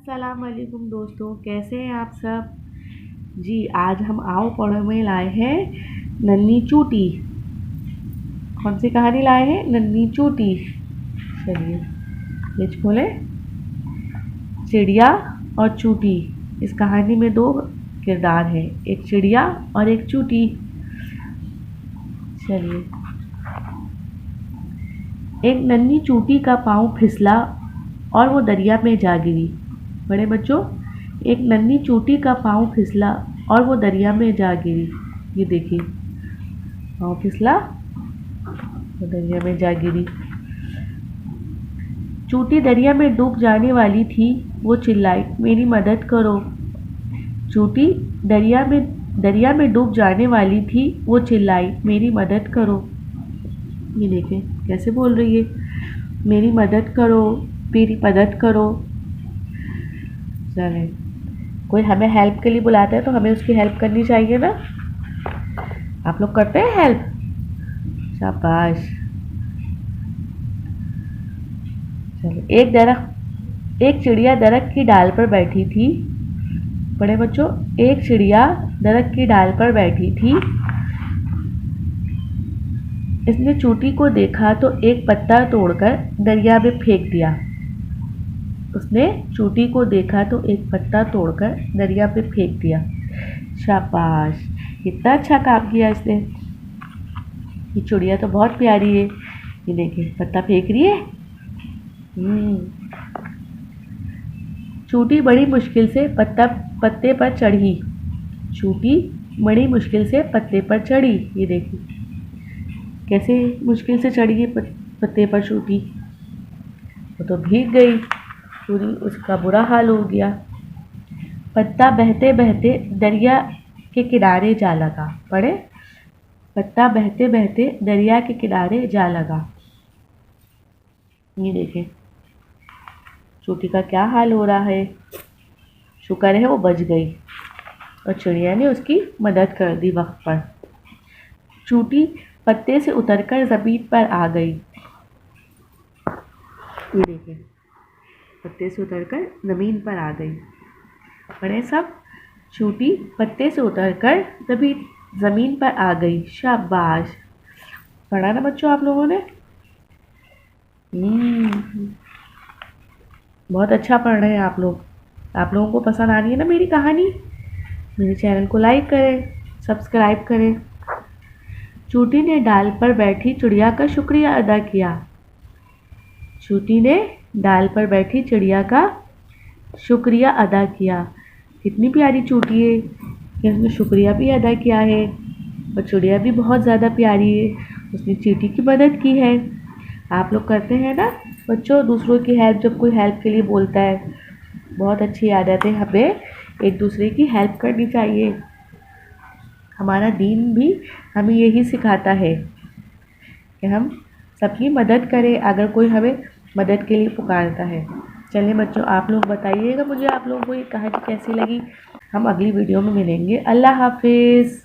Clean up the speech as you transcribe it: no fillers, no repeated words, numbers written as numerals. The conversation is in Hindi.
अस्सलाम वालेकुम दोस्तों, कैसे हैं आप सब। जी आज हम आओ पढ़ो में लाए हैं नन्ही चूटी। कौन सी कहानी लाए हैं? नन्ही चूटी। चलिए पेज खोलें। चिड़िया और चूटी। इस कहानी में दो किरदार हैं, एक चिड़िया और एक चूटी। चलिए। एक नन्ही चूटी का पाँव फिसला और वो दरिया में जा गिरी। बड़े बच्चों, एक नन्ही चूटी का पाँव फिसला और वो दरिया में जा गिरी। ये देखिए, पाँव फिसला वो दरिया में जा गिरी। चूटी दरिया में डूब जाने वाली थी। वो चिल्लाई, मेरी मदद करो। चूटी दरिया में डूब जाने वाली थी। वो चिल्लाई, मेरी मदद करो। ये देखें कैसे बोल रही है, मेरी मदद करो, मेरी मदद करो। चले, कोई हमें हेल्प के लिए बुलाता है तो हमें उसकी हेल्प करनी चाहिए ना। आप लोग करते हैं हेल्प? शाबाश। चलो, एक चिड़िया दरख्त की डाल पर बैठी थी। बड़े बच्चों, एक चिड़िया दरख्त की डाल पर बैठी थी। इसने चूटी को देखा तो एक पत्ता तोड़कर दरिया में फेंक दिया। उसने चूटी को देखा तो एक पत्ता तोड़कर दरिया पे फेंक दिया। शाबाश, कितना अच्छा काम किया इसने। ये चिड़िया तो बहुत प्यारी है। ये देखिए पत्ता फेंक रही है। चूटी बड़ी मुश्किल से पत्ते पर चढ़ी। चूटी बड़ी मुश्किल से पत्ते पर चढ़ी। ये देखिए कैसे मुश्किल से चढ़ी है पत्ते पर चूटी। वो तो भीग गई पूरी, उसका बुरा हाल हो गया। पत्ता बहते बहते दरिया के किनारे जा लगा। पढ़े, पत्ता बहते बहते दरिया के किनारे जा लगा। ये देखें चूटी का क्या हाल हो रहा है। शुक्र है वो बच गई और चिड़िया ने उसकी मदद कर दी वक्त पर। चूटी पत्ते से उतरकर ज़मीन पर आ गई। ये देखें पत्ते से उतरकर ज़मीन पर आ गई। पढ़े सब, चूटी पत्ते से उतरकर ज़मीन पर आ गई। शाबाश, पढ़ा ना बच्चों आप लोगों ने। बहुत अच्छा पढ़ रहे हैं आप लोग। आप लोगों को पसंद आ रही है ना मेरी कहानी। मेरे चैनल को लाइक करें, सब्सक्राइब करें। चूटी ने डाल पर बैठी चिड़िया का शुक्रिया अदा किया। चूटी ने डाल पर बैठी चिड़िया का शुक्रिया अदा किया। कितनी प्यारी चूटी है कि उसने शुक्रिया भी अदा किया है। और चिड़िया भी बहुत ज़्यादा प्यारी है, उसने चींटी की मदद की है। आप लोग करते हैं ना बच्चों दूसरों की हेल्प। जब कोई हेल्प के लिए बोलता है, बहुत अच्छी आदत है, हमें एक दूसरे की हेल्प करनी चाहिए। हमारा दीन भी हमें यही सिखाता है कि हम सबकी मदद करें अगर कोई हमें मदद के लिए पुकारता है। चलिए बच्चों, आप लोग बताइएगा मुझे आप लोगों को ये कहानी कैसी लगी। हम अगली वीडियो में मिलेंगे। अल्लाह हाफिज़।